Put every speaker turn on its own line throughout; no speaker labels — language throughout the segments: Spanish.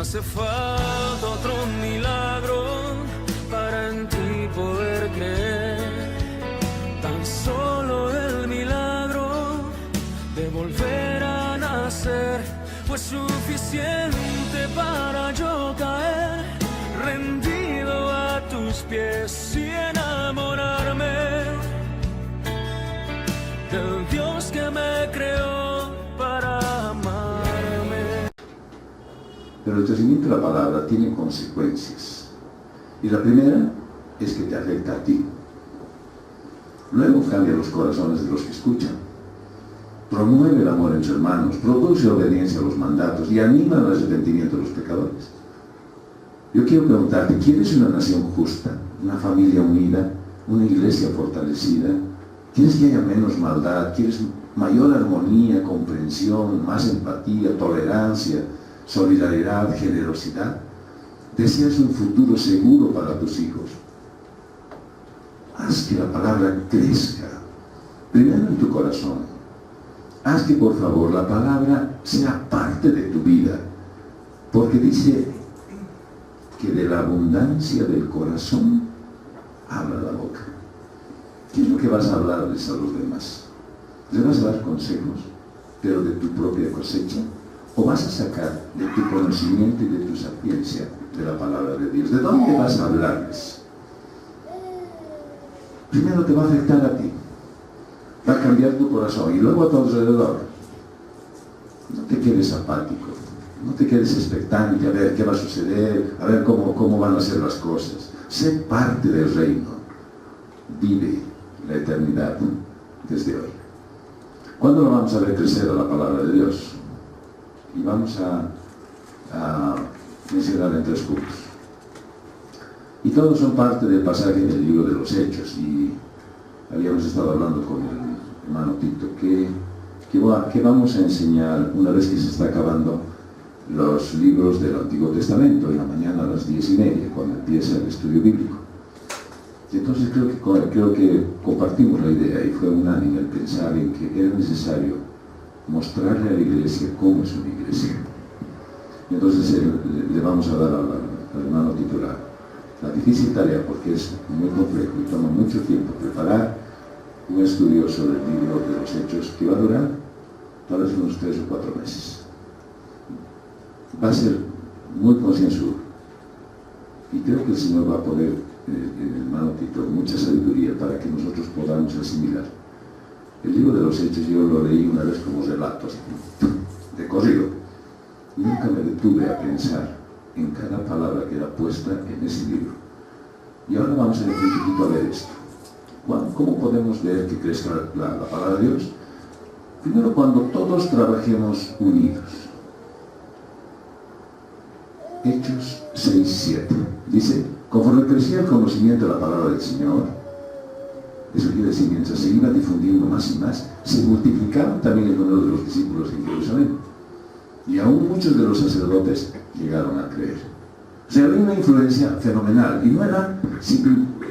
No hace falta otro milagro para en ti poder creer. Tan solo el milagro de volver a nacer fue suficiente para yo caer rendido a tus pies y enamorarme del Dios que me creó para amarme.
Pero el crecimiento de la palabra tiene consecuencias. Y la primera es que te afecta a ti. Luego cambia los corazones de los que escuchan. Promueve el amor entre hermanos, produce obediencia a los mandatos y anima al arrepentimiento de los pecadores. Yo quiero preguntarte, ¿quieres una nación justa, una familia unida, una iglesia fortalecida? ¿Quieres que haya menos maldad? ¿Quieres mayor armonía, comprensión, más empatía, tolerancia, solidaridad, generosidad? ¿Deseas un futuro seguro para tus hijos? Haz que la palabra crezca, primero en tu corazón. Haz que, por favor, la palabra sea parte de tu vida, porque dice que de la abundancia del corazón habla la boca. ¿Qué es lo que vas a hablarles a los demás? ¿Les vas a dar consejos, pero de tu propia cosecha? ¿O vas a sacar de tu conocimiento y de tu sapiencia de la palabra de Dios? ¿De dónde vas a hablarles? Primero te va a afectar a ti. Va a cambiar tu corazón y luego a tu alrededor. No te quedes apático, no te quedes expectante a ver qué va a suceder, a ver cómo van a ser las cosas. Sé parte del reino. Vive la eternidad desde hoy. ¿Cuándo lo vamos a ver crecer a la palabra de Dios? Y vamos a mencionar en 3 puntos. Y todos son parte del pasaje del libro de los Hechos. Y habíamos estado hablando con el hermano Tito que vamos a enseñar una vez que se está acabando los libros del Antiguo Testamento, en la mañana a las 10:30, cuando empieza el estudio bíblico. Y entonces creo que compartimos la idea y fue unánime el pensar en que era necesario mostrarle a la iglesia cómo es una iglesia. Y entonces le vamos a dar al hermano Tito la difícil tarea, porque es muy complejo y toma mucho tiempo preparar un estudio sobre el libro de los Hechos que va a durar tal vez unos 3 o 4 meses. Va a ser muy concienzudo y creo que el Señor va a poner, el hermano Tito, mucha sabiduría para que nosotros podamos asimilar. El libro de los Hechos yo lo leí una vez como relato, así, de corrido. Nunca me detuve a pensar en cada palabra que era puesta en ese libro. Y ahora vamos a ir un poquito a ver esto. ¿Cómo podemos ver que crezca la palabra de Dios? Primero, cuando todos trabajemos unidos. Hechos 6:7. Dice, conforme crecía el conocimiento de la palabra del Señor, eso quiere decir, mientras se iba difundiendo más y más, se multiplicaban también el número de los discípulos en Jerusalén. Y aún muchos de los sacerdotes llegaron a creer. O sea, había una influencia fenomenal. Y no era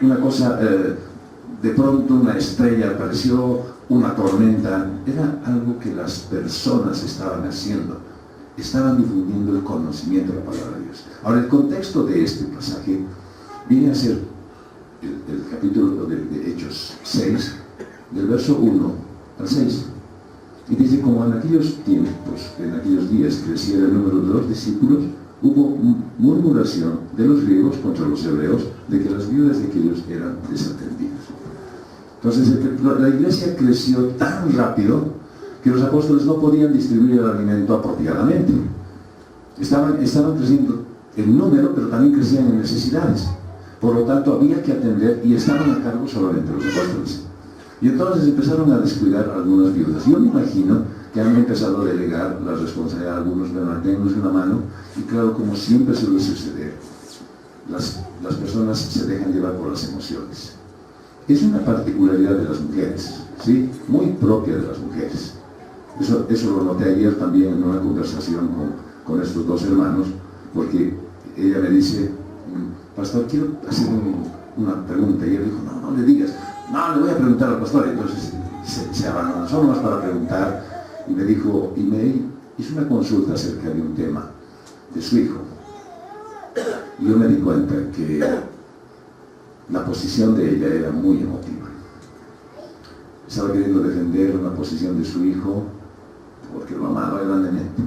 una cosa, de pronto una estrella apareció, una tormenta. Era algo que las personas estaban haciendo. Estaban difundiendo el conocimiento de la palabra de Dios. Ahora, el contexto de este pasaje viene a ser el capítulo de Hechos 6, del verso 1 al 6. Y dice, como en aquellos tiempos, en aquellos días creciera el número de los discípulos, hubo murmuración de los griegos contra los hebreos de que las viudas de aquellos eran desatendidas. Entonces, la iglesia creció tan rápido que los apóstoles no podían distribuir el alimento apropiadamente. Estaban creciendo en número, pero también crecían en necesidades. Por lo tanto, había que atender y estaban a cargo solamente los apóstoles. Y entonces empezaron a descuidar algunas viudas. Yo me imagino que han empezado a delegar la responsabilidad a algunos, tenemos una mano, y claro, como siempre suele suceder, las personas se dejan llevar por las emociones. Es una particularidad de las mujeres, ¿sí? Muy propia de las mujeres. Eso lo noté ayer también en una conversación con estos 2 hermanos, porque ella me dice, pastor, quiero hacer una pregunta, y él dijo, no le digas. No, le voy a preguntar al pastor. Entonces se abandonó solo más para preguntar y me dijo, y me hizo una consulta acerca de un tema de su hijo. Y yo me di cuenta que la posición de ella era muy emotiva. Estaba queriendo defender una posición de su hijo porque lo amaba grandemente.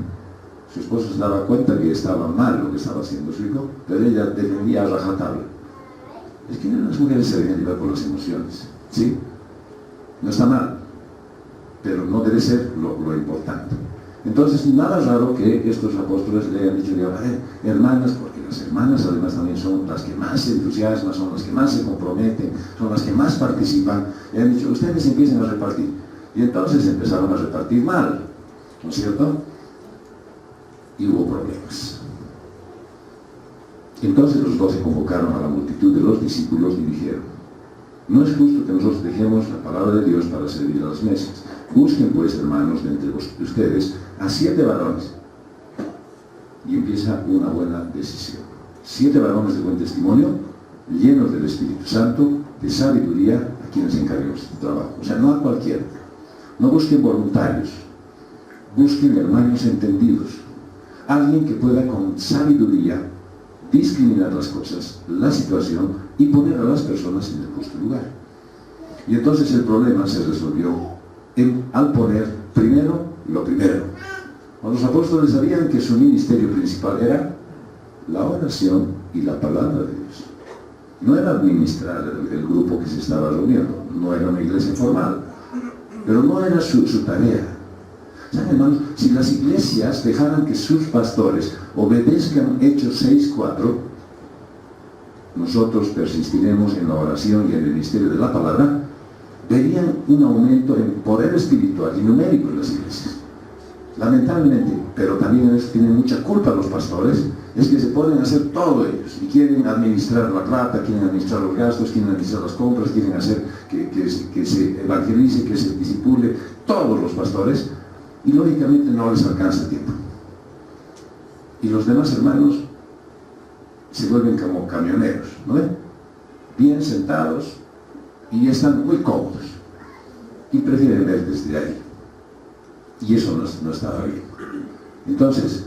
Su esposo se daba cuenta que estaba mal lo que estaba haciendo su hijo, pero ella defendía a rajatabla. Es que las mujeres se dejan llevar por las emociones, ¿sí? No está mal, pero no debe ser lo importante. Entonces, nada raro que estos apóstoles le hayan dicho, hermanas, porque las hermanas además también son las que más se entusiasman, son las que más se comprometen, son las que más participan, y han dicho, ustedes empiecen a repartir. Y entonces empezaron a repartir mal, ¿no es cierto? Y hubo problemas. Entonces los 12 convocaron a la multitud de los discípulos y dijeron, no es justo que nosotros dejemos la palabra de Dios para servir a las mesas. Busquen pues, hermanos, de entre ustedes a 7 varones. Y empieza una buena decisión. 7 varones de buen testimonio, llenos del Espíritu Santo, de sabiduría, a quienes encarguemos este trabajo. O sea, no a cualquiera. No busquen voluntarios. Busquen hermanos entendidos. Alguien que pueda con sabiduría discriminar las cosas, la situación y poner a las personas en el justo lugar. Y entonces el problema se resolvió al poner primero lo primero. Los apóstoles sabían que su ministerio principal era la oración y la palabra de Dios. No era administrar el grupo que se estaba reuniendo, no era una iglesia formal, pero no era su tarea. ¿Saben, hermanos? Si las iglesias dejaran que sus pastores obedezcan Hechos 6:4, nosotros persistiremos en la oración y en el ministerio de la palabra, verían un aumento en poder espiritual y numérico en las iglesias. Lamentablemente, pero también tienen mucha culpa los pastores, es que se ponen a hacer todo ellos y quieren administrar la plata, quieren administrar los gastos, quieren administrar las compras, quieren hacer que se evangelice, que se discipule, todos los pastores, y lógicamente no les alcanza el tiempo. Y los demás hermanos se vuelven como camioneros, ¿no ven? Bien sentados y están muy cómodos y prefieren ver desde ahí. Y eso no estaba bien. Entonces,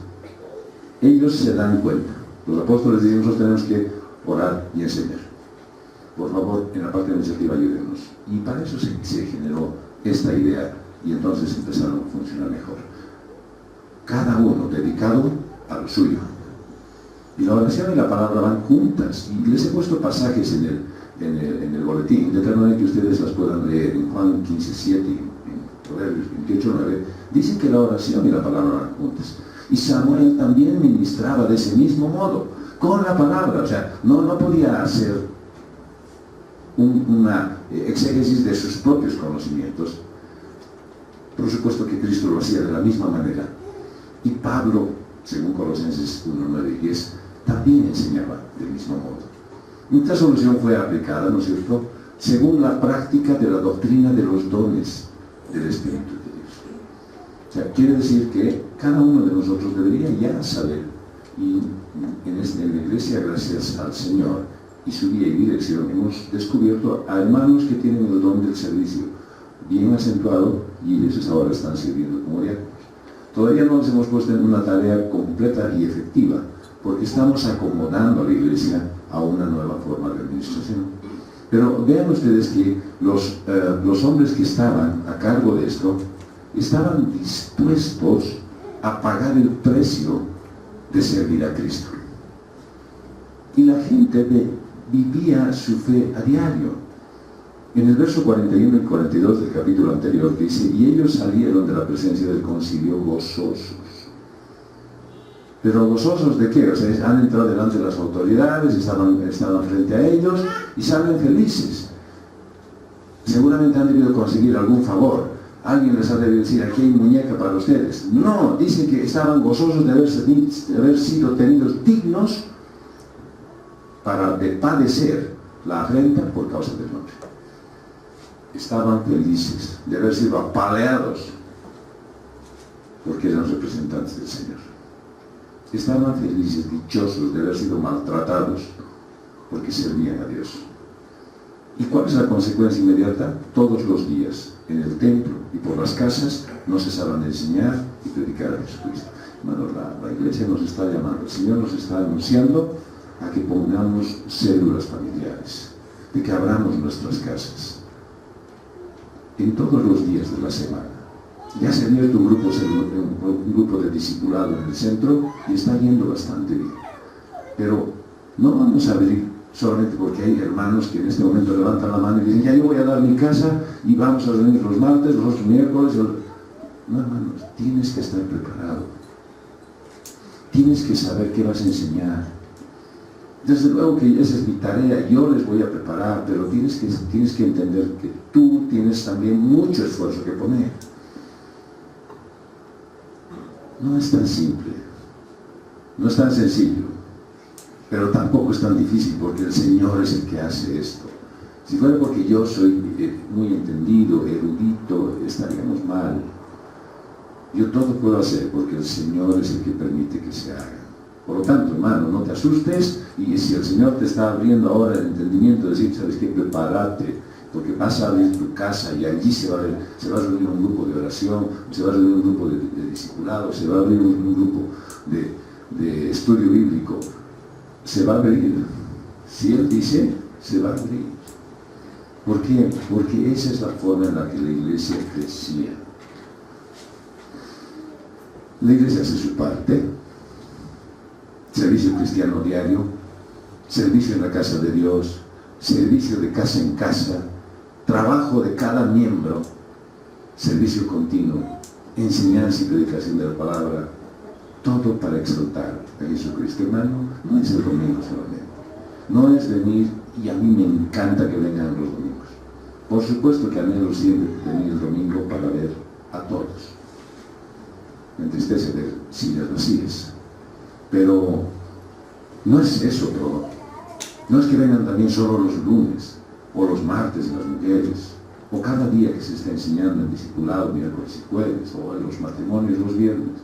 ellos se dan cuenta. Los apóstoles dicen, nosotros tenemos que orar y enseñar. Por favor, en la parte de iniciativa ayúdennos. Y para eso se generó esta idea y entonces empezaron a funcionar mejor. Cada uno dedicado a lo suyo. Y la oración y la palabra van juntas. Y les he puesto pasajes en el boletín, de tal manera que ustedes las puedan leer en Juan 15:7 y en Proverbios 28:9. Dice que la oración y la palabra van juntas. Y Samuel también ministraba de ese mismo modo, con la palabra. O sea, no podía hacer una exégesis de sus propios conocimientos. Por supuesto que Cristo lo hacía de la misma manera. Y Pablo, según Colosenses 1:9 y 10, también enseñaba del mismo modo. Esta solución fue aplicada, ¿no es cierto?, según la práctica de la doctrina de los dones del Espíritu de Dios. O sea, quiere decir que cada uno de nosotros debería ya saber, y en la iglesia, gracias al Señor y su guía y dirección, hemos descubierto a hermanos que tienen el don del servicio bien acentuado y ellos ahora están sirviendo como diáconos. Todavía no nos hemos puesto en una tarea completa y efectiva, porque estamos acomodando a la iglesia a una nueva forma de administración. Pero vean ustedes que los hombres que estaban a cargo de esto estaban dispuestos a pagar el precio de servir a Cristo. Y la gente vivía su fe a diario. En el verso 41 y 42 del capítulo anterior dice, y ellos salieron de la presencia del concilio gozosos. ¿Pero gozosos de qué? O sea, han entrado delante de las autoridades, estaban frente a ellos y salen felices. Seguramente han debido conseguir algún favor. Alguien les ha debido decir, aquí hay muñeca para ustedes. No, dice que estaban gozosos de haber sido tenidos dignos de padecer la afrenta por causa del nombre. Estaban felices de haber sido apaleados porque eran representantes del Señor. Estaban felices, dichosos de haber sido maltratados porque servían a Dios. ¿Y cuál es la consecuencia inmediata? Todos los días, en el templo y por las casas, no cesaban de enseñar y predicar a Jesucristo. Hermanos, la iglesia nos está llamando, el Señor nos está anunciando a que pongamos células familiares, de que abramos nuestras casas en todos los días de la semana. Ya se ha abierto un grupo de discipulado en el centro y está yendo bastante bien. Pero no vamos a abrir solamente porque hay hermanos que en este momento levantan la mano y dicen, ya yo voy a dar mi casa y vamos a reunir los martes, los miércoles. No, hermanos, tienes que estar preparado. Tienes que saber qué vas a enseñar. Desde luego que esa es mi tarea, yo les voy a preparar, pero tienes que entender que tú tienes también mucho esfuerzo que poner. No es tan simple, no es tan sencillo, pero tampoco es tan difícil porque el Señor es el que hace esto. Si fuera porque yo soy muy entendido, erudito, estaríamos mal. Yo todo puedo hacer porque el Señor es el que permite que se haga. Por lo tanto, hermano, no te asustes, y si el Señor te está abriendo ahora el entendimiento, decir, ¿sabes qué? Prepárate, porque vas a abrir tu casa y allí se va a reunir un grupo de oración, se va a reunir un grupo de discipulado, se va a abrir un grupo de estudio bíblico. Se va a abrir. Si Él dice, se va a abrir. ¿Por qué? Porque esa es la forma en la que la iglesia crecía. La iglesia hace su parte, servicio cristiano diario, servicio en la casa de Dios, servicio de casa en casa, trabajo de cada miembro, servicio continuo, enseñanza y predicación de la palabra, todo para exaltar a Jesucristo. Hermano, no es el domingo solamente, no es venir, y a mí me encanta que vengan los domingos. Por supuesto que anhelo siempre venir el domingo para ver a todos. Me entristece ver sillas vacías, pero no es eso todo. No es que vengan también solo los lunes, o los martes las mujeres, o cada día que se está enseñando en discipulado, miércoles y jueves, o en los matrimonios los viernes,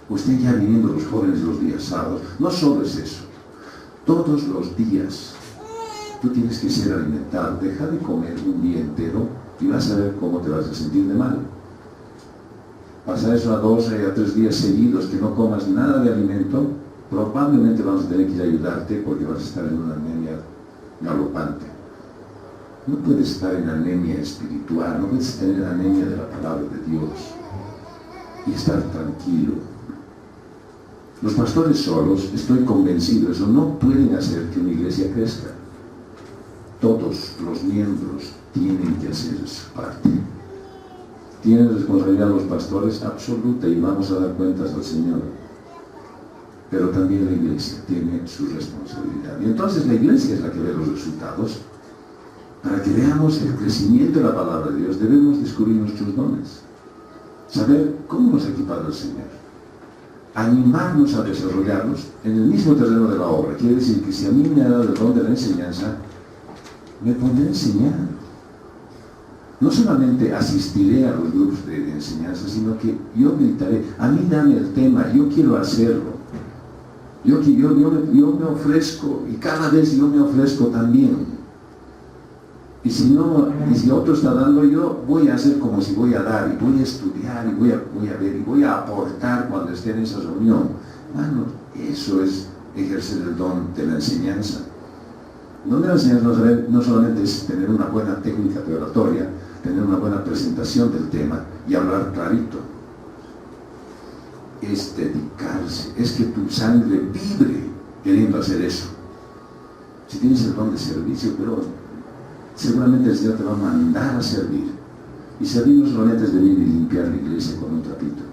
o estén ya viniendo los jóvenes los días sábados. No solo es eso. Todos los días tú tienes que ser alimentado. Deja de comer un día entero y vas a ver cómo te vas a sentir de mal. Pasa eso a 2 o a 3 días seguidos que no comas nada de alimento, probablemente vamos a tener que ir a ayudarte porque vas a estar en una anemia galopante. No puedes estar en anemia espiritual, no puedes tener anemia de la palabra de Dios y estar tranquilo. Los pastores solos, estoy convencido, eso no pueden hacer que una iglesia crezca. Todos los miembros tienen que hacer su parte. ¿Tienen responsabilidad los pastores? Absoluta, y vamos a dar cuentas al Señor. Pero también la iglesia tiene su responsabilidad. Y entonces la iglesia es la que ve los resultados. Para que veamos el crecimiento de la palabra de Dios, debemos descubrir nuestros dones. Saber cómo nos ha equipado el Señor. Animarnos a desarrollarnos en el mismo terreno de la obra. Quiere decir que si a mí me ha dado el don de la enseñanza, me pondré a enseñar. No solamente asistiré a los grupos de enseñanza, sino que yo meditaré. A mí dame el tema, yo quiero hacerlo. Yo me ofrezco, y cada vez yo me ofrezco también. Y si otro está dando, yo voy a hacer como si voy a dar, y voy a estudiar, y voy a ver, y voy a aportar cuando esté en esa reunión. Hermano, eso es ejercer el don de la enseñanza. El don de la enseñanza no solamente es tener una buena técnica de oratoria, tener una buena presentación del tema y hablar clarito. Es dedicarse, es que tu sangre vibre queriendo hacer eso. Si tienes el don de servicio, pero seguramente el Señor te va a mandar a servir. Y servir no solamente es venir y limpiar la iglesia con un trapito.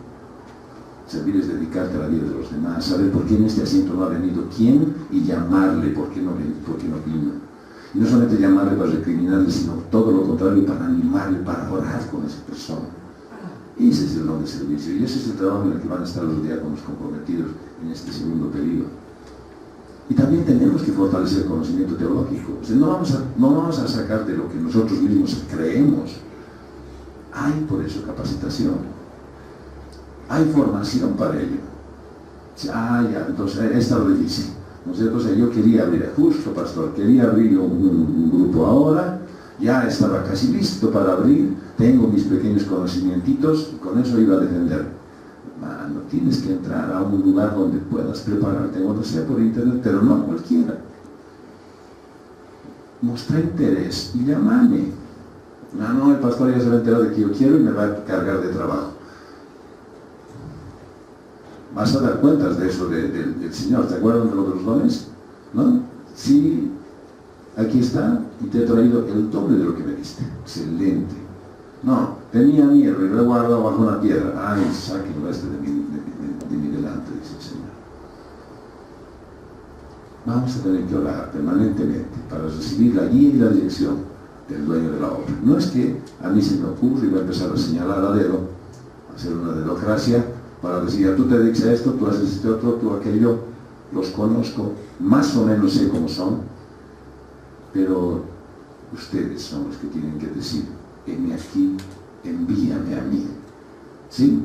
Servir es dedicarte a la vida de los demás, saber por qué en este asiento no ha venido quién y llamarle por qué no vino. Y no solamente llamarle para recriminarle, sino todo lo contrario, para animarle, para orar con esa persona. Ese es el don de servicio, y ese es el trabajo en el que van a estar los diáconos comprometidos en este segundo periodo. Y también tenemos que fortalecer el conocimiento teológico. O sea, no vamos a sacar de lo que nosotros mismos creemos. Hay por eso capacitación. Hay formación para ello. Entonces, esta lo difícil. ¿No es cierto? O sea, yo quería abrir, justo pastor, quería abrir un grupo ahora, ya estaba casi listo para abrir, tengo mis pequeños conocimientos y con eso iba a defender. Mano, tienes que entrar a un lugar donde puedas prepararte, cuando sea por internet, pero no a cualquiera. Mostra interés y llámame. No, el pastor ya se va a enterar de que yo quiero y me va a cargar de trabajo. Vas a dar cuentas de eso del Señor. ¿Te acuerdas de los dones? ¿No? Sí, aquí está, y te he traído el doble de lo que me diste. Excelente. No, tenía miedo y lo he guardado bajo una piedra. Ay, sáquenlo de mi delante, dice el Señor. Vamos a tener que orar permanentemente para recibir la guía y la dirección del dueño de la obra. No es que a mí se me ocurre y voy a empezar a señalar a dedo, a hacer una dedocracia, para decir, tú te dedicas a esto, tú haces este otro, tú aquello. Los conozco, más o menos sé cómo son, pero ustedes son los que tienen que decir, heme aquí, envíame a mí. ¿Sí?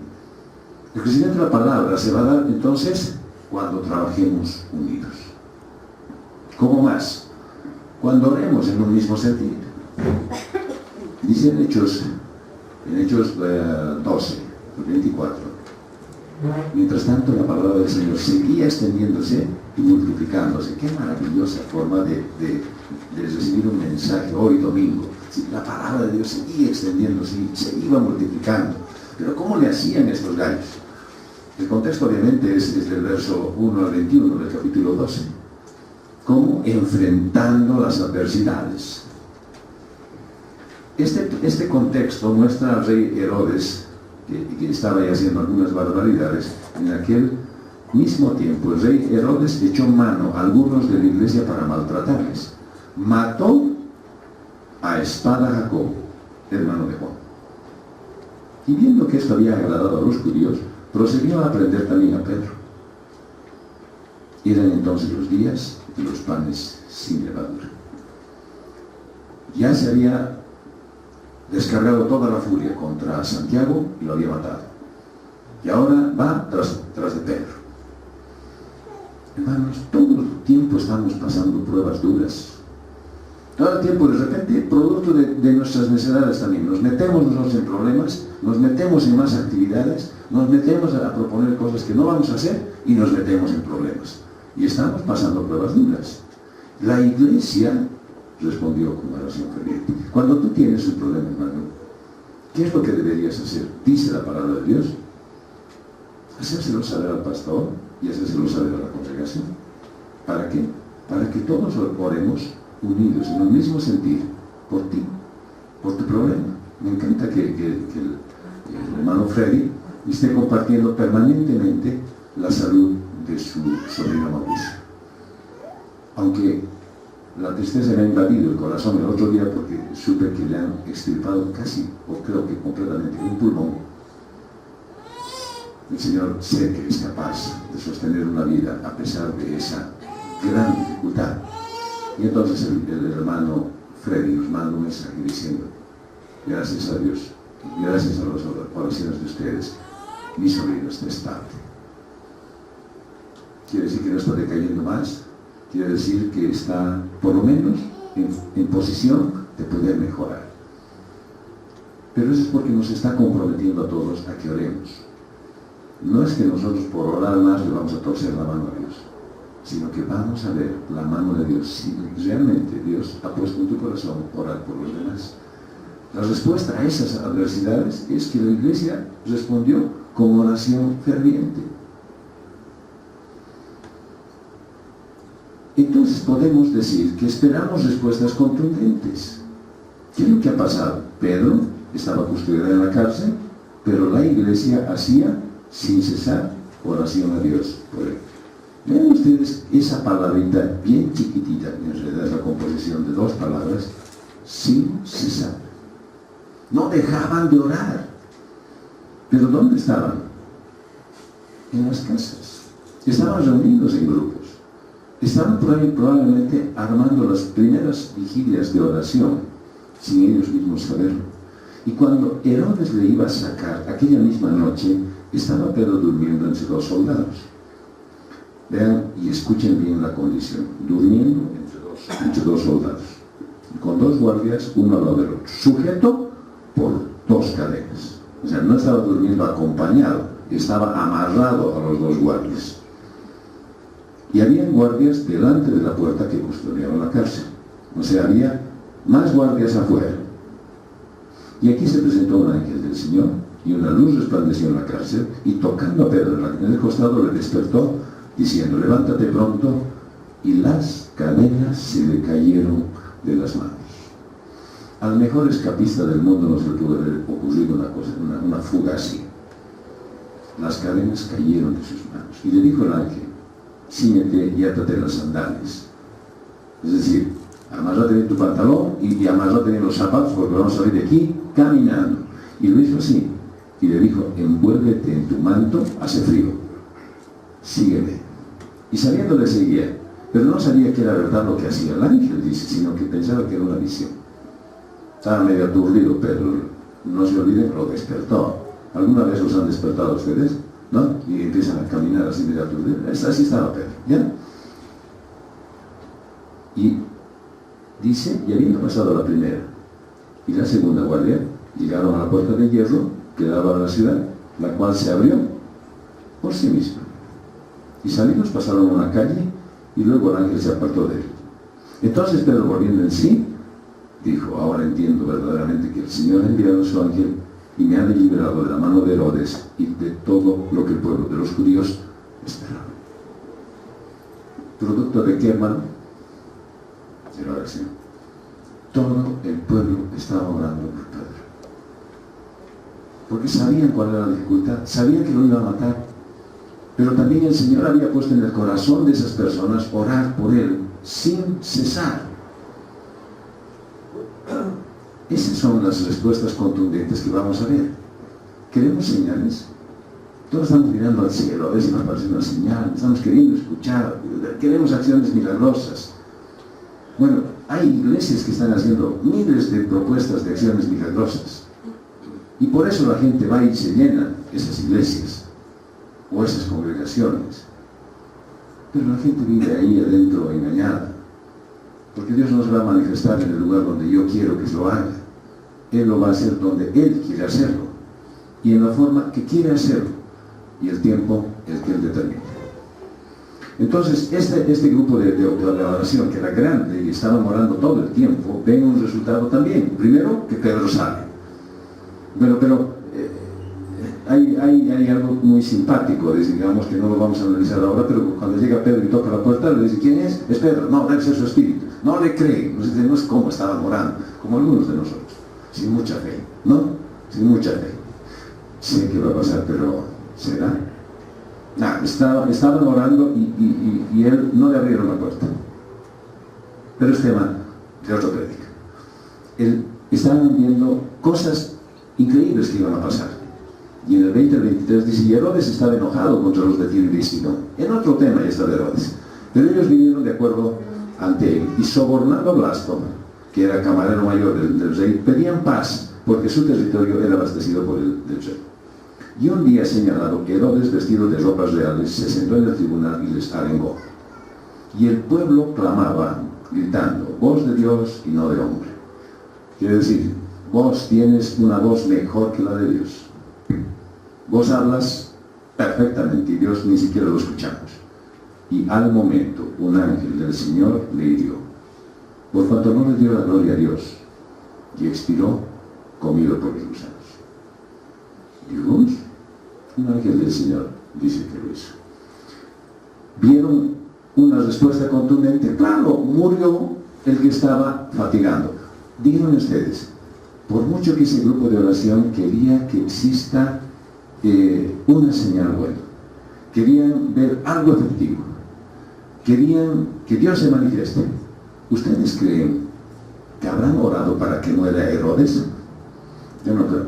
El crecimiento de la palabra se va a dar entonces cuando trabajemos unidos. ¿Cómo más? Cuando oremos en un mismo sentido. Dice en Hechos 12, 24. Mientras tanto, la palabra del Señor seguía extendiéndose y multiplicándose. Qué maravillosa forma de recibir un mensaje hoy domingo. Sí, la palabra de Dios seguía extendiéndose y se iba multiplicando. Pero ¿cómo le hacían estos gallos? El contexto obviamente es del verso 1 al 21 del capítulo 12. ¿Cómo? Enfrentando las adversidades. Este contexto muestra al rey Herodes, que estaba ya haciendo algunas barbaridades. En aquel mismo tiempo el rey Herodes echó mano a algunos de la iglesia para maltratarles. Mató a espada a Jacobo, hermano de Juan. Y viendo que esto había agradado a los judíos, procedió a prender también a Pedro. Eran entonces los días de los panes sin levadura. Ya se había descargado toda la furia contra Santiago y lo había matado. Y ahora va tras de Pedro. Hermanos, todo el tiempo estamos pasando pruebas duras. Todo el tiempo, de repente, producto de nuestras necesidades también, nos metemos nosotros en problemas, nos metemos en más actividades, nos metemos a proponer cosas que no vamos a hacer y nos metemos en problemas. Y estamos pasando pruebas duras. La iglesia respondió con oración ferviente. Cuando tú tienes un problema, hermano, ¿qué es lo que deberías hacer? Dice la palabra de Dios. Hacérselo saber al pastor y hacérselo saber a la congregación. ¿Para qué? Para que todos oremos unidos en un mismo sentir por ti, por tu problema. Me encanta que el hermano Freddy esté compartiendo permanentemente la salud de su sobrino Mauricio. Aunque la tristeza me ha invadido el corazón el otro día porque supe que le han extirpado casi, o creo que completamente, un pulmón. El Señor sé que es capaz de sostener una vida a pesar de esa gran dificultad. Y entonces el hermano Freddy nos manda un mensaje diciendo, gracias a Dios, y gracias a las oraciones de ustedes, mi sobrino está estable. Quiere decir que no está decayendo más, quiere decir que está, por lo menos, en posición de poder mejorar. Pero eso es porque nos está comprometiendo a todos a que oremos. No es que nosotros por orar más le vamos a torcer la mano a Dios, sino que vamos a ver la mano de Dios. Si realmente Dios ha puesto en tu corazón orar por los demás. La respuesta a esas adversidades es que la iglesia respondió con oración ferviente. Entonces podemos decir que esperamos respuestas contundentes. ¿Qué es lo que ha pasado? Pedro estaba custodiado en la cárcel, pero la iglesia hacía sin cesar oración a Dios por él. Vean ustedes esa palabrita bien chiquitita, en realidad es la composición de dos palabras, sin cesar. No dejaban de orar. ¿Pero dónde estaban? En las casas. Estaban reunidos en grupos. Estaban probablemente armando las primeras vigilias de oración, sin ellos mismos saberlo. Y cuando Herodes le iba a sacar, aquella misma noche, estaba Pedro durmiendo entre dos soldados. Vean y escuchen bien la condición. Durmiendo entre dos soldados. Con dos guardias, uno al lado del otro. Sujeto por dos cadenas. O sea, no estaba durmiendo acompañado, estaba amarrado a los dos guardias. Y había guardias delante de la puerta que custodiaban la cárcel. O sea, había más guardias afuera. Y aquí se presentó un ángel del Señor, y una luz resplandeció en la cárcel, y tocando a Pedro en el costado le despertó, diciendo, levántate pronto, y las cadenas se le cayeron de las manos. Al mejor escapista del mundo no se le pudo haber ocurrido una fuga así. Las cadenas cayeron de sus manos. Y le dijo el ángel, cíñete y átate las sandalias. Es decir, amárrate bien tu pantalón y amárrate bien los zapatos, porque vamos a salir de aquí caminando. Y lo hizo así. Y le dijo, envuélvete en tu manto, hace frío. Sígueme. Y saliendo le seguía. Pero no sabía que era verdad lo que hacía el ángel, dice, sino que pensaba que era una visión. Estaba medio aturdido, pero no se olviden, lo despertó. ¿Alguna vez los han despertado a ustedes? ¿No? Y empiezan a caminar así medio aturdidos. Así estaba Pedro, ¿ya? Y dice, y habiendo pasado la primera y la segunda guardia, llegaron a la puerta de hierro que daba a la ciudad, la cual se abrió por sí misma. Y salidos pasaron una calle, y luego el ángel se apartó de él. Entonces Pedro, volviendo en sí, dijo, ahora entiendo verdaderamente que el Señor ha enviado a su ángel y me ha liberado de la mano de Herodes y de todo lo que el pueblo de los judíos esperaba. ¿Producto de qué, hermano? De la oración. Todo el pueblo estaba orando por Pedro. Porque sabían cuál era la dificultad, sabían que lo iba a matar. Pero también el Señor había puesto en el corazón de esas personas orar por él sin cesar. Esas son las respuestas contundentes que vamos a ver. ¿Queremos señales? Todos estamos mirando al cielo, a ver si nos aparece una señal, estamos queriendo escuchar, queremos acciones milagrosas. Bueno, hay iglesias que están haciendo miles de propuestas de acciones milagrosas. Y por eso la gente va y se llena esas iglesias o esas congregaciones. Pero la gente vive ahí adentro engañada, porque Dios no se va a manifestar en el lugar donde yo quiero que lo haga. Él lo va a hacer donde Él quiere hacerlo, y en la forma que quiere hacerlo, y el tiempo el que Él determine. Entonces, este grupo de oración, que era grande y estaban orando todo el tiempo, ven un resultado también. Primero, que Pedro sale. Pero hay algo muy simpático, digamos, que no lo vamos a analizar ahora, pero cuando llega Pedro y toca la puerta, le dice, ¿quién es? Es Pedro. No, debe ser su espíritu. No le creen. No es como estaban orando, como algunos de nosotros. Sin mucha fe, ¿no? Sin mucha fe. Sé que va a pasar, pero ¿será? Nah, estaban orando y él no le abrieron la puerta. Pero es tema de otra prédica. Estaban viendo cosas increíbles que iban a pasar. Y en el 20 al 23 dice, y Herodes estaba enojado contra los de Tiro y Sidón. En otro tema ya está de Herodes. Pero ellos vinieron de acuerdo ante él. Y sobornando a Blasto, que era camarero mayor del rey, pedían paz, porque su territorio era abastecido por el del rey. Y un día señalado, Herodes, vestido de ropas reales, se sentó en el tribunal y les arengó. Y el pueblo clamaba, gritando, voz de Dios y no de hombre. Quiere decir, vos tienes una voz mejor que la de Dios. Vos hablas perfectamente y Dios ni siquiera lo escuchamos. Y al momento un ángel del Señor le hirió, por cuanto no le dio la gloria a Dios, y expiró comido por los gusanos. Y un ángel del Señor dice que lo hizo. ¿Vieron una respuesta contundente? Claro, murió el que estaba fatigando. Díganme ustedes, por mucho que ese grupo de oración quería que exista una señal buena, querían ver algo efectivo, querían que Dios se manifieste, ¿ustedes creen que habrán orado para que muera Herodes? Yo no creo.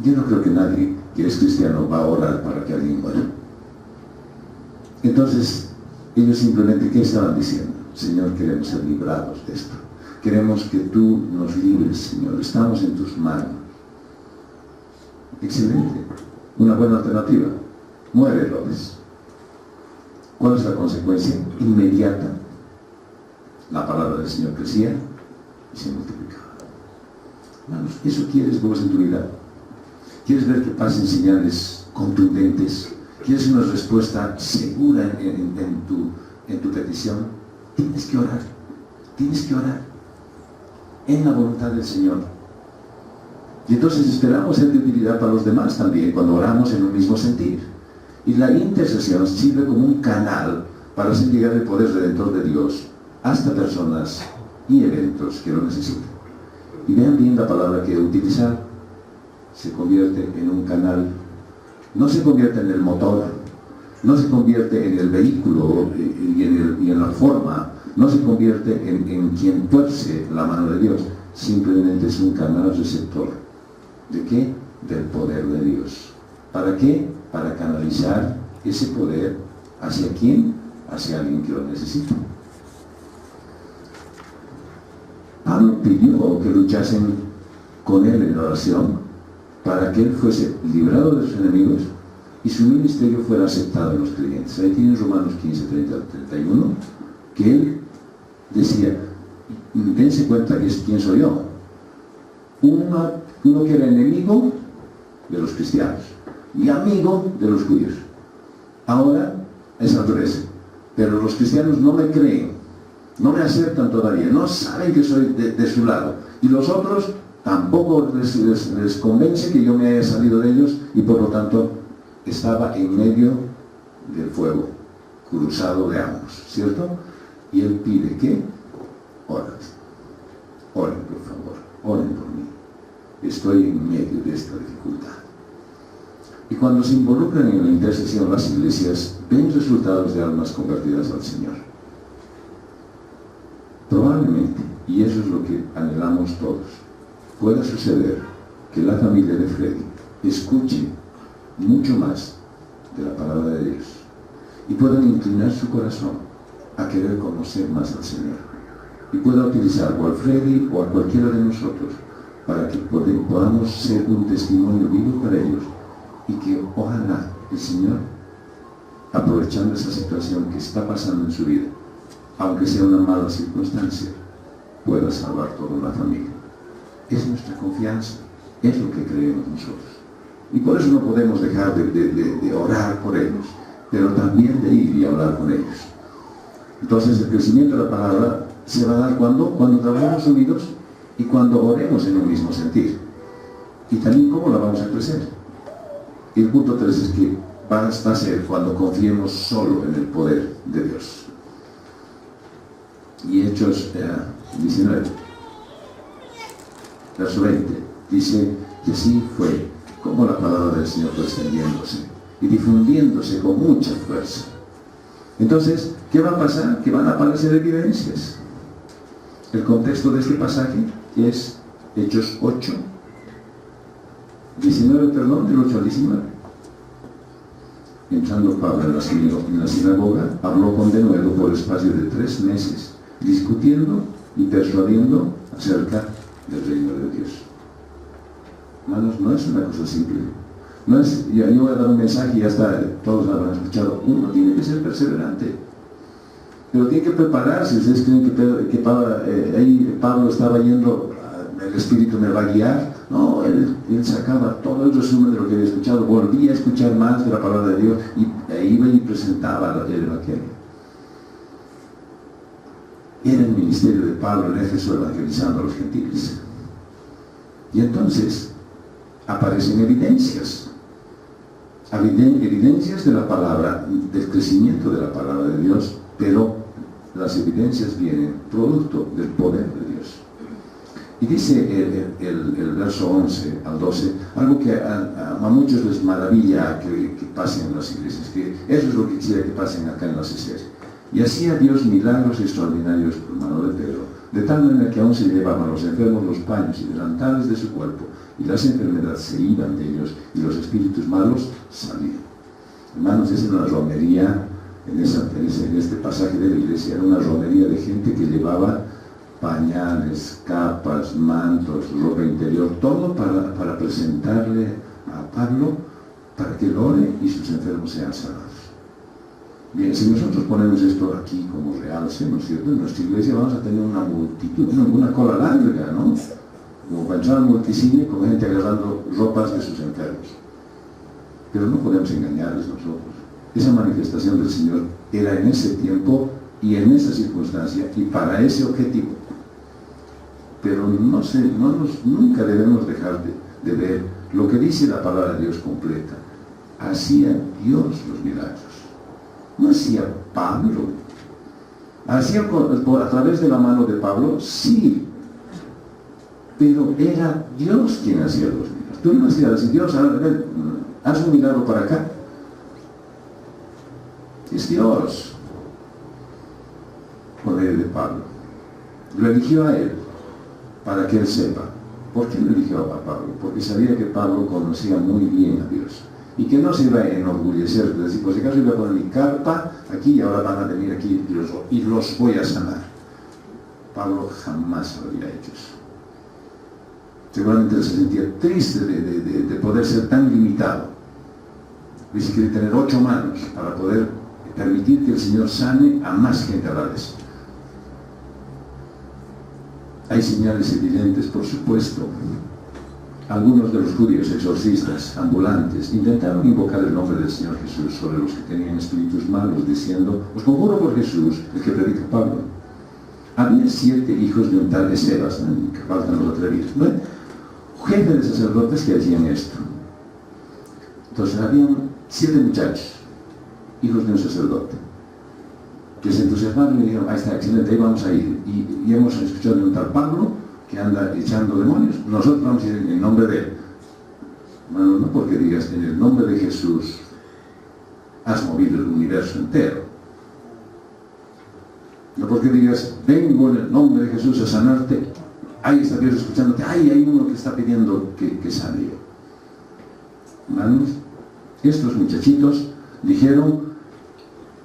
Yo no creo que nadie que es cristiano va a orar para que alguien muera. Entonces, ellos simplemente, ¿qué estaban diciendo? Señor, queremos ser librados de esto. Queremos que tú nos libres, Señor. Estamos en tus manos. Excelente. Una buena alternativa. Muere Herodes. ¿Cuál es la consecuencia inmediata? La palabra del Señor crecía y se multiplicaba. Hermanos, ¿eso quieres vos en tu vida? ¿Quieres ver que pasen señales contundentes? ¿Quieres una respuesta segura en tu petición? Tienes que orar. Tienes que orar en la voluntad del Señor. Y entonces esperamos ser de utilidad para los demás también cuando oramos en un mismo sentir. Y la intercesión sirve como un canal para hacer llegar el poder redentor de Dios hasta personas y eventos que lo necesitan. Y vean bien la palabra que utilizar. Se convierte en un canal. No se convierte en el motor, no se convierte en el vehículo y en la forma, no se convierte en quien tuerce la mano de Dios. Simplemente es un canal receptor. ¿De qué? Del poder de Dios. ¿Para qué? Para canalizar ese poder hacia quién, hacia alguien que lo necesita. Pablo pidió que luchasen con él en oración para que él fuese librado de sus enemigos y su ministerio fuera aceptado en los creyentes. Ahí tienen Romanos 15, 30 al 31, que él decía, dense cuenta que es quién soy yo. Uno que era enemigo de los cristianos y amigo de los judíos. Ahora es al revés. Pero los cristianos no me creen, no me aceptan todavía, no saben que soy de su lado. Y los otros tampoco les convence que yo me haya salido de ellos y por lo tanto estaba en medio del fuego, cruzado de ambos, ¿cierto? Y él pide que oren, por favor, oren por mí. Estoy en medio de esta dificultad. Y cuando se involucran en la intercesión las iglesias, ven resultados de almas convertidas al Señor. Probablemente, y eso es lo que anhelamos todos, pueda suceder que la familia de Freddy escuche mucho más de la palabra de Dios y puedan inclinar su corazón a querer conocer más al Señor y pueda utilizar o a Freddy o a cualquiera de nosotros para que podamos ser un testimonio vivo para ellos y que ojalá el Señor, aprovechando esa situación que está pasando en su vida, aunque sea una mala circunstancia, pueda salvar toda la familia. Es nuestra confianza, es lo que creemos nosotros. Y por eso no podemos dejar de orar por ellos, pero también de ir y hablar con ellos. Entonces el crecimiento de la palabra se va a dar cuando trabajemos unidos y cuando oremos en un mismo sentir. Y también cómo la vamos a crecer. Y el punto 3 es que va a ser cuando confiemos solo en el poder de Dios. Y Hechos 19, verso 20, dice que así fue como la palabra del Señor fue extendiéndose y difundiéndose con mucha fuerza. Entonces, ¿qué va a pasar? Que van a aparecer evidencias. El contexto de este pasaje es Hechos 8, 19, del 8 al 19. Entrando Pablo en la sinagoga, habló con denuedo por espacio de 3 meses, discutiendo y persuadiendo acerca del reino de Dios. Hermanos, no es una cosa simple. No es, yo voy a dar un mensaje y ya está, todos lo habrán escuchado. Uno tiene que ser perseverante, pero tiene que prepararse. Ustedes creen que Pablo estaba yendo, el Espíritu me va a guiar. No, él sacaba todo el resumen de lo que había escuchado, volvía a escuchar más de la palabra de Dios y iba y presentaba el Evangelio. Era el ministerio de Pablo en Éfeso evangelizando a los gentiles. Y entonces aparecen evidencias de la palabra, del crecimiento de la palabra de Dios, pero las evidencias vienen producto del poder de Dios. Y dice el verso 11 al 12, algo que a muchos les maravilla que pasen en las iglesias, que eso es lo que quisiera que pasen acá en las iglesias. Y hacía Dios milagros extraordinarios por mano de Pedro, de tal manera que aún se llevaban los enfermos los paños y delantales de su cuerpo, y las enfermedades se iban de ellos, y los espíritus malos salían. Hermanos, esa es una romería, en este pasaje de la iglesia, era una romería de gente que llevaba pañales, capas, mantos, ropa interior, todo para presentarle a Pablo, para que lo ore y sus enfermos sean sanados. Bien, si nosotros ponemos esto aquí como realce, ¿no es cierto? En nuestra iglesia vamos a tener una multitud, una cola larga, ¿no? como para entrar al multicine con gente agarrando ropas de sus enfermos. Pero no podemos engañarles nosotros. Esa manifestación del Señor era en ese tiempo y en esa circunstancia y para ese objetivo. Pero nunca debemos dejar de ver lo que dice la palabra de Dios completa. Hacía Dios los milagros. No hacía Pablo. Hacía a través de la mano de Pablo, sí. Pero era Dios quien hacía los milagros. Tú no hacías así, Dios, a ver, haz un milagro para acá. Es Dios. Por medio de Pablo. Lo eligió a él para que él sepa. ¿Por qué lo eligió a Pablo? Porque sabía que Pablo conocía muy bien a Dios. Y que no se iba a enorgullecer de decir, pues si acaso iba a poner mi carpa aquí y ahora van a venir aquí y los voy a sanar. Pablo jamás lo había hecho eso. Seguramente él se sentía triste de poder ser tan limitado. Dice que de tener 8 manos para poder permitir que el Señor sane a más gente a la vez. Hay señales evidentes, por supuesto. Algunos de los judíos exorcistas ambulantes intentaron invocar el nombre del Señor Jesús sobre los que tenían espíritus malos, diciendo, os conjuro por Jesús, el que predica Pablo. Había 7 hijos de un tal Esebas, que faltan los atrevidos, ¿no? Jefe de sacerdotes que hacían esto. Entonces habían 7 muchachos, hijos de un sacerdote, que se entusiasmaron y dijeron, ahí está, excelente, ahí vamos a ir. Y hemos escuchado de un tal Pablo que anda echando demonios, nosotros vamos a ir en el nombre de él. Bueno, no porque digas, en el nombre de Jesús has movido el universo entero. No porque digas, vengo en el nombre de Jesús a sanarte, ahí está Dios escuchándote, ahí hay uno que está pidiendo que sane yo. Hermanos, estos muchachitos dijeron,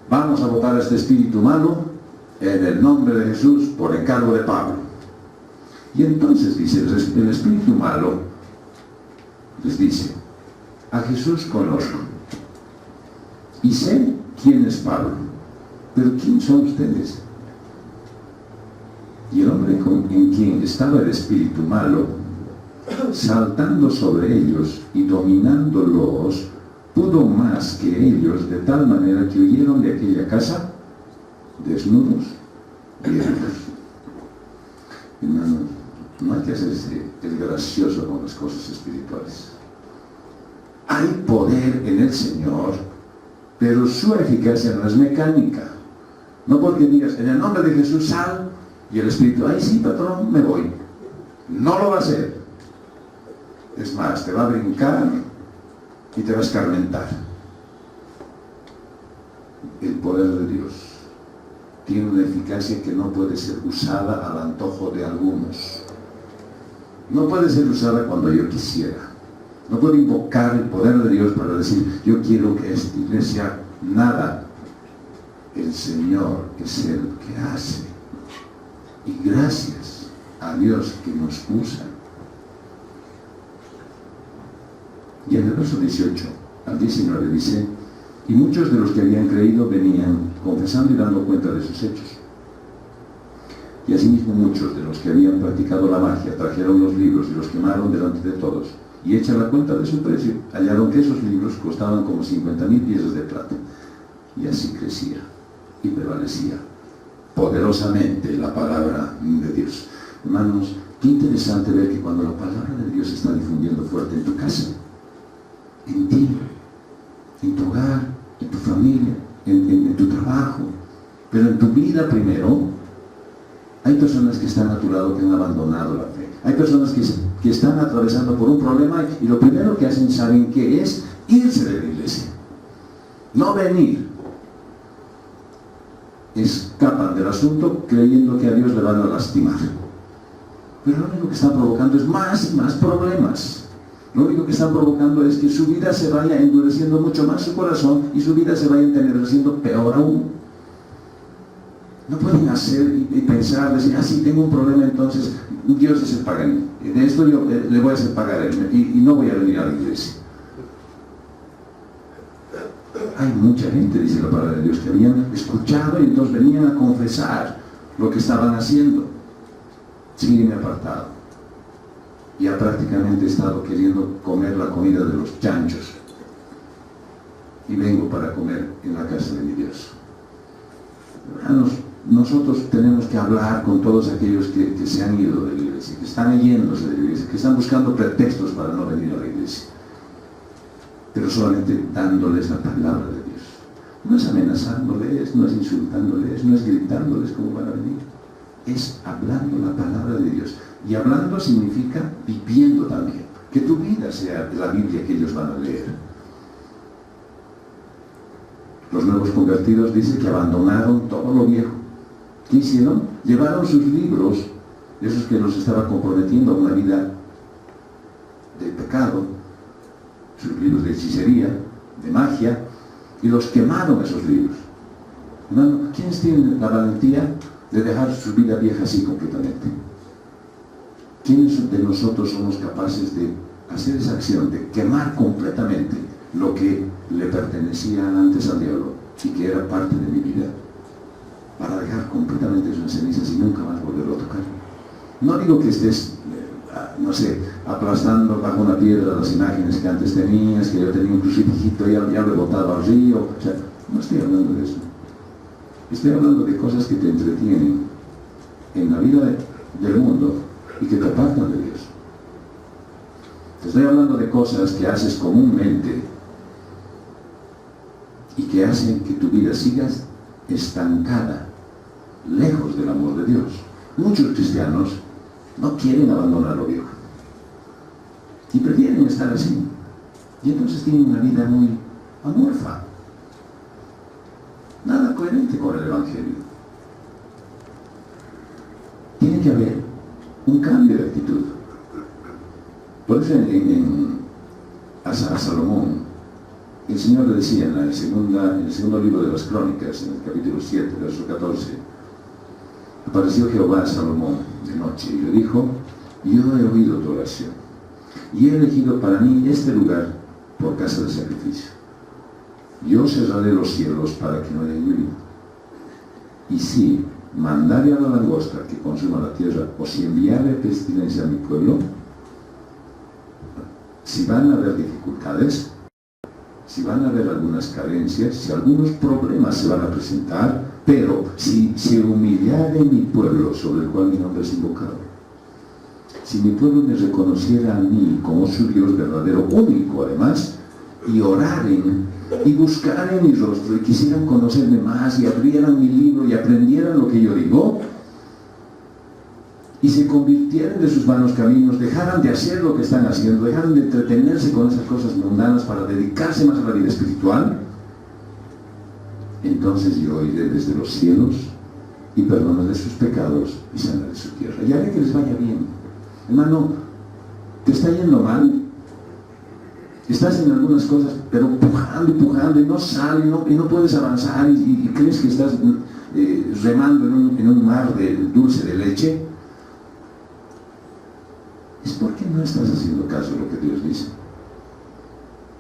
vamos a botar a este espíritu malo en el nombre de Jesús por encargo de Pablo. Y entonces dice, el espíritu malo les dice, a Jesús conozco y sé quién es Pablo, pero ¿quién son ustedes? Y el hombre en quien estaba el espíritu malo, saltando sobre ellos y dominándolos, pudo más que ellos, de tal manera que huyeron de aquella casa desnudos y heridos. Hermano, no hay que hacerse el gracioso con las cosas espirituales. Hay poder en el Señor, pero su eficacia no es mecánica. No porque digas, en el nombre de Jesús sal, y el Espíritu, ay sí, patrón, me voy. No lo va a hacer. Es más, te va a brincar y te va a escarmentar. El poder de Dios tiene una eficacia que no puede ser usada al antojo de algunos. No puede ser usada cuando yo quisiera. No puedo invocar el poder de Dios para decir, yo quiero que esta iglesia, nada. El Señor es el que hace. Y gracias a Dios que nos usa. Y en el verso 18 al 19 dice, y muchos de los que habían creído venían confesando y dando cuenta de sus hechos. Y asimismo muchos de los que habían practicado la magia trajeron los libros y los quemaron delante de todos. Y hecha la cuenta de su precio, hallaron que esos libros costaban como 50.000 piezas de plata. Y así crecía y prevalecía poderosamente la palabra de Dios. Hermanos, qué interesante ver que cuando la palabra de Dios se está difundiendo fuerte en tu casa, en ti, en tu hogar, en tu familia, en tu trabajo, pero en tu vida primero, hay personas que están a tu lado que han abandonado la fe. Hay personas que están atravesando por un problema y lo primero que hacen, ¿saben qué es? Irse de la iglesia. No venir. Escapan del asunto creyendo que a Dios le van a lastimar. Pero lo único que están provocando es más y más problemas. Lo único que están provocando es que su vida se vaya endureciendo mucho más su corazón y su vida se vaya entenebreciendo peor aún. No pueden hacer y pensar, decir, ah, sí, tengo un problema, entonces Dios es el pagan. De esto yo le voy a hacer pagar a él y no voy a venir a la iglesia. Hay mucha gente, dice la palabra de Dios, que habían escuchado y entonces venían a confesar lo que estaban haciendo. Sígueme apartado. ya prácticamente he estado queriendo comer la comida de los chanchos. Y vengo para comer en la casa de mi Dios. Hermanos, nosotros tenemos que hablar con todos aquellos que se han ido de la iglesia, que están yéndose de la iglesia, que están buscando pretextos para no venir a la iglesia. Pero solamente dándoles la palabra de Dios. No es amenazándoles, no es insultándoles, no es gritándoles cómo van a venir. Es hablando la palabra de Dios. Y hablando significa viviendo también. Que tu vida sea la Biblia que ellos van a leer. Los nuevos convertidos dicen que abandonaron todo lo viejo. ¿Qué hicieron? Llevaron sus libros, esos que los estaba comprometiendo a una vida de pecado, sus libros de hechicería, de magia, y los quemaron esos libros. Hermano, ¿quiénes tienen la valentía de dejar su vida vieja así completamente? ¿Quiénes de nosotros somos capaces de hacer esa acción, de quemar completamente lo que le pertenecía antes al diablo y que era parte de mi vida, para dejar completamente sus cenizas y nunca más volverlo a tocar? No digo que estés, no sé, aplastando bajo una piedra las imágenes que antes tenías, que yo tenía un crucifijito y ya lo he botado al río. O sea, no estoy hablando de eso. Estoy hablando de cosas que te entretienen en la vida del mundo y que te apartan de Dios. Te estoy hablando de cosas que haces comúnmente y que hacen que tu vida siga estancada, lejos del amor de Dios. Muchos cristianos no quieren abandonar lo viejo y prefieren estar así, y entonces tienen una vida muy amorfa, nada coherente con el Evangelio. Tiene que haber un cambio de actitud. Por eso a Salomón el Señor le decía en el segundo libro de las Crónicas, en el capítulo 7, verso 14, apareció Jehová a Salomón de noche y le dijo: yo he oído tu oración y he elegido para mí este lugar por casa de sacrificio. Yo cerraré los cielos para que no haya lluvia, y si mandare a la langosta que consuma la tierra, o si enviare pestilencia a mi pueblo, si van a haber dificultades, si van a haber algunas carencias, si algunos problemas se van a presentar, pero si se humillare mi pueblo sobre el cual mi nombre es invocado, si mi pueblo me reconociera a mí como su Dios verdadero, único además, y oraren y buscaren mi rostro y quisieran conocerme más y abrieran mi libro y aprendieran lo que yo digo, y se convirtieran de sus malos caminos, dejaran de hacer lo que están haciendo, dejaran de entretenerse con esas cosas mundanas para dedicarse más a la vida espiritual, entonces yo oiré desde los cielos y perdonaré sus pecados y sanaré su tierra. Y haré que les vaya bien. Hermano, ¿te está yendo mal? Estás en algunas cosas, pero empujando y no sale, y no puedes avanzar, y crees que estás remando en un mar dulce de leche. Es porque no estás haciendo caso a lo que Dios dice.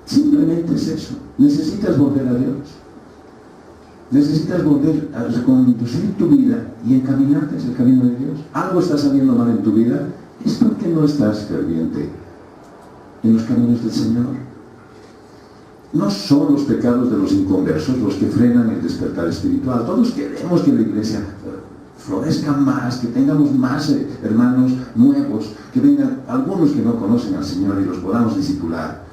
Simplemente es eso. Necesitas volver a Dios. Necesitas volver a reconducir tu vida y encaminarte hacia el camino de Dios. Algo está saliendo mal en tu vida, es porque no estás ferviente en los caminos del Señor. No son los pecados de los inconversos los que frenan el despertar espiritual. Todos queremos que la iglesia florezca más, que tengamos más hermanos nuevos, que vengan algunos que no conocen al Señor y los podamos discipular.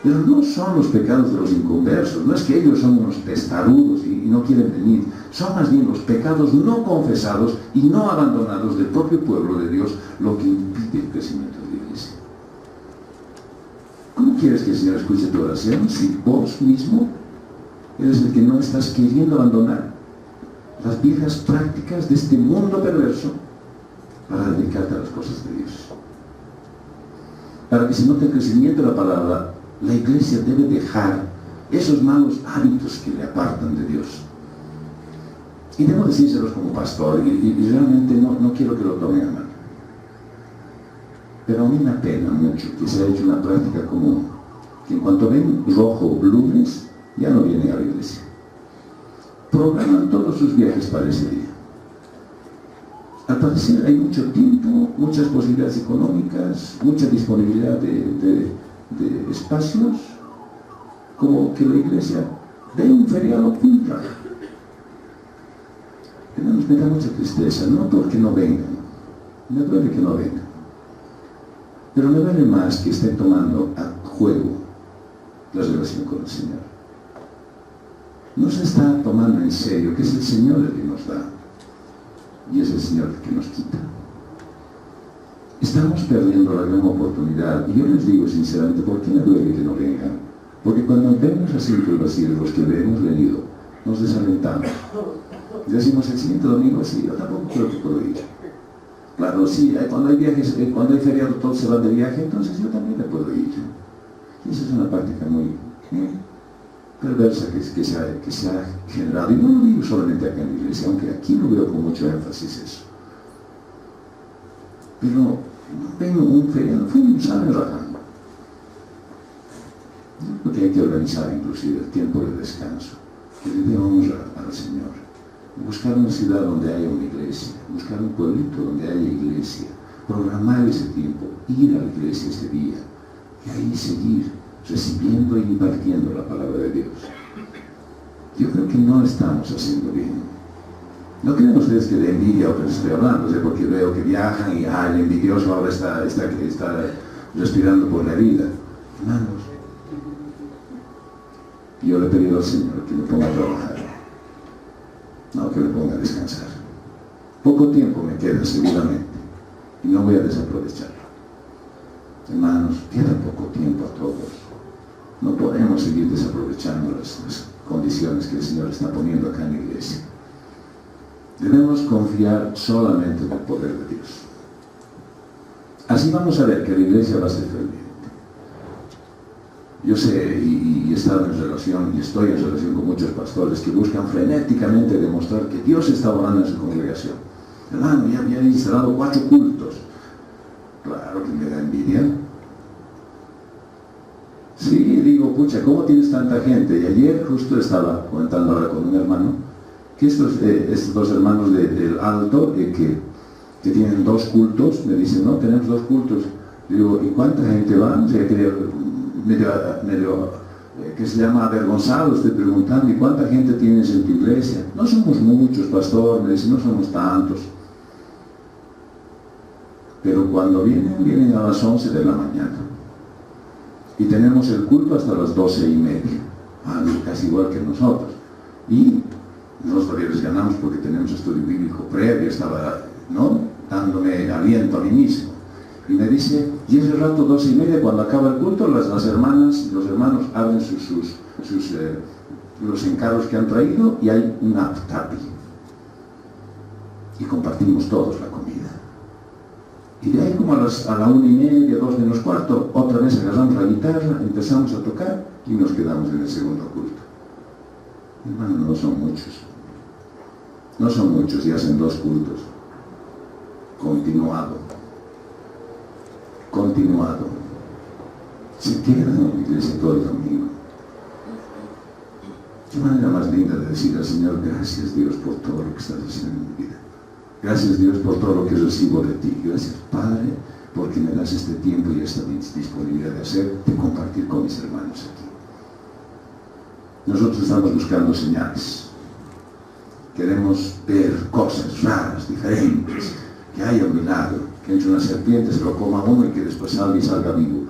Pero no son los pecados de los inconversos, no es que ellos son unos testarudos y no quieren venir, son más bien los pecados no confesados y no abandonados del propio pueblo de Dios lo que impide el crecimiento de la iglesia. ¿Cómo quieres que el Señor escuche tu oración si vos mismo eres el que no estás queriendo abandonar las viejas prácticas de este mundo perverso para dedicarte a las cosas de Dios? Para que se note el crecimiento de la palabra, la iglesia debe dejar esos malos hábitos que le apartan de Dios. Y debo decírselos como pastor, y realmente no quiero que lo tomen a mal. Pero a mí me apena mucho que se haya hecho una práctica común, que en cuanto ven rojo lunes, ya no vienen a la iglesia. Programan todos sus viajes para ese día. Al parecer hay mucho tiempo, muchas posibilidades económicas, mucha disponibilidad de espacios, como que la iglesia dé un feriado cumpla. Me da mucha tristeza, no porque no vengan, me duele que no vengan, pero me duele más que estén tomando a juego la relación con el Señor. No se está tomando en serio que es el Señor el que nos da y es el Señor el que nos quita. Estamos perdiendo la gran oportunidad, y yo les digo sinceramente, ¿por qué me duele que no vengan? Porque cuando vemos así el vacío, los que hemos venido, nos desalentamos. Y decimos el siguiente domingo, sí, yo tampoco creo que puedo ir. Claro, sí, cuando hay viajes, cuando hay feriado todos se van de viaje, entonces yo también me puedo ir. Y esa es una práctica muy perversa que se ha generado. Y no lo digo solamente acá en la iglesia, aunque aquí lo veo con mucho énfasis eso. Pero vengo un feriado, ¿saben rajando? Porque hay que organizar inclusive el tiempo de descanso, que le dé honra al Señor. Buscar una ciudad donde haya una iglesia, buscar un pueblito donde haya iglesia, programar ese tiempo, ir a la iglesia ese día, y ahí seguir recibiendo e impartiendo la palabra de Dios. Yo creo que no estamos haciendo bien. No crean ustedes que de envidia o que les estoy hablando, porque veo que viajan y el envidioso ahora está respirando por la herida. Hermanos, yo le he pedido al Señor que me ponga a trabajar, no que me ponga a descansar. Poco tiempo me queda seguramente y no voy a desaprovecharlo. Hermanos, queda poco tiempo a todos. No podemos seguir desaprovechando las condiciones que el Señor está poniendo acá en la iglesia. Debemos confiar solamente en el poder de Dios. Así vamos a ver que la iglesia va a ser ferviente. Yo sé y he estado en relación, y estoy en relación con muchos pastores que buscan frenéticamente demostrar que Dios está orando en su congregación. Hermano, ya había instalado 4 cultos. Claro que me da envidia. Sí, digo, pucha, ¿cómo tienes tanta gente? Y ayer justo estaba comentando ahora con un hermano, que estos 2 hermanos del Alto, que tienen 2 cultos, me dicen, no, tenemos 2 cultos. Digo, ¿y cuánta gente va? O sea, que se llama avergonzado, estoy preguntando, ¿y cuánta gente tienes en tu iglesia? No somos muchos, pastor, me dicen, no somos tantos. Pero cuando vienen a las 11 de la mañana. Y tenemos el culto hasta las 12:30. Casi igual que nosotros. Y nosotros todavía les ganamos porque tenemos estudio bíblico previo, estaba dándome aliento a mí mismo. Y me dice, y ese rato 12:30, cuando acaba el culto, las hermanas, los hermanos abren los encargos que han traído y hay un aptapi. Y compartimos todos la comida. Y de ahí como a la 1:30, 2 menos cuarto, otra vez agarramos la guitarra, empezamos a tocar y nos quedamos en el segundo culto. Hermano, no son muchos. No son muchos y hacen 2 cultos. Continuado. Se quedan en la iglesia todo el domingo. Qué manera más linda de decir al Señor, gracias Dios por todo lo que estás haciendo en mi vida. Gracias Dios por todo lo que recibo de ti. Gracias Padre porque me das este tiempo y esta disponibilidad de compartir con mis hermanos aquí. Nosotros estamos buscando señales. Queremos ver cosas raras, diferentes, que haya un milagro, que entre una serpiente se lo coma uno y que después salga y salga vivo.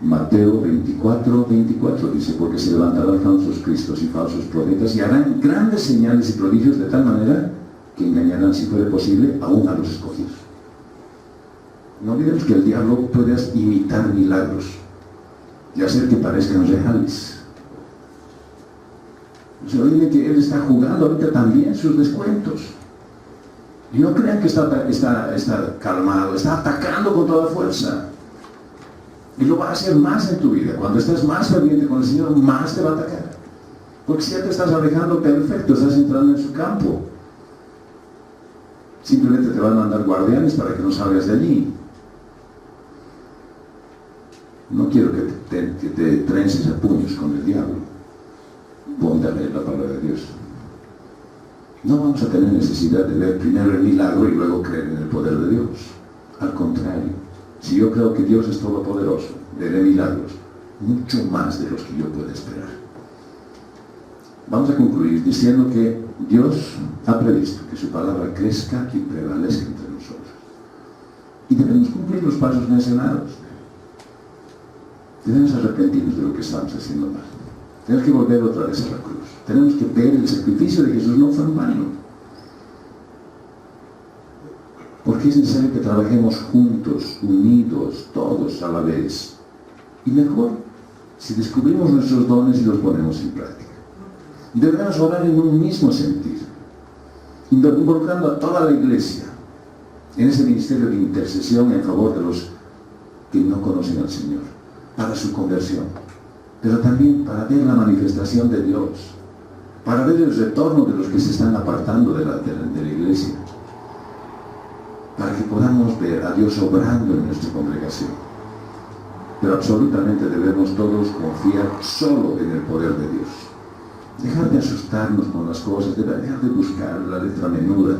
Mateo 24 dice, porque se levantarán falsos cristos y falsos profetas y harán grandes señales y prodigios de tal manera que engañarán, si fuera posible, aún a los escogidos. No olvidemos que el diablo puede imitar milagros y hacer que parezcan reales. No se olviden que él está jugando ahorita también sus descuentos. Y no crean que está calmado, está atacando con toda fuerza. Y lo va a hacer más en tu vida. Cuando estés más ferviente con el Señor, más te va a atacar. Porque si ya te estás alejando, perfecto, estás entrando en su campo. Simplemente te van a mandar guardianes para que no salgas de allí. No quiero que te trences a puños con el diablo. Ponte a leer la palabra de Dios. No vamos a tener necesidad de ver primero el milagro y luego creer en el poder de Dios. Al contrario, si yo creo que Dios es todopoderoso, veré milagros, mucho más de los que yo pueda esperar. Vamos a concluir diciendo que Dios ha previsto que su palabra crezca y prevalezca entre nosotros. Y debemos cumplir los pasos mencionados. Debemos arrepentirnos de lo que estamos haciendo mal. Tenemos que volver otra vez a la cruz. Tenemos que ver el sacrificio de Jesús no fue en vano. Porque es necesario que trabajemos juntos, unidos, todos a la vez. Y mejor si descubrimos nuestros dones y los ponemos en práctica. Debemos orar en un mismo sentir, involucrando a toda la iglesia en ese ministerio de intercesión en favor de los que no conocen al Señor, para su conversión, pero también para ver la manifestación de Dios, para ver el retorno de los que se están apartando de la iglesia, para que podamos ver a Dios obrando en nuestra congregación. Pero absolutamente debemos todos confiar solo en el poder de Dios. Dejar de asustarnos con las cosas, dejar de buscar la letra menuda.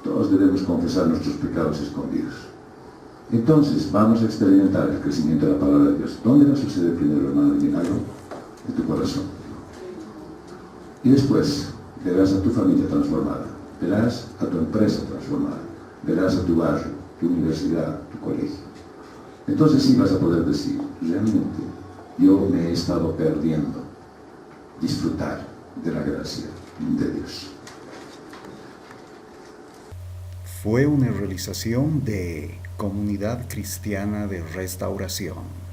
Todos debemos confesar nuestros pecados escondidos. Entonces vamos a experimentar el crecimiento de la palabra de Dios. ¿Dónde va a suceder primero, hermano, el milagro? En tu corazón. Y después verás a tu familia transformada, verás a tu empresa transformada, verás a tu barrio, tu universidad, tu colegio. Entonces sí vas a poder decir, realmente yo me he estado perdiendo disfrutar de la gracia de Dios.
Fue una realización de Comunidad Cristiana de Restauración.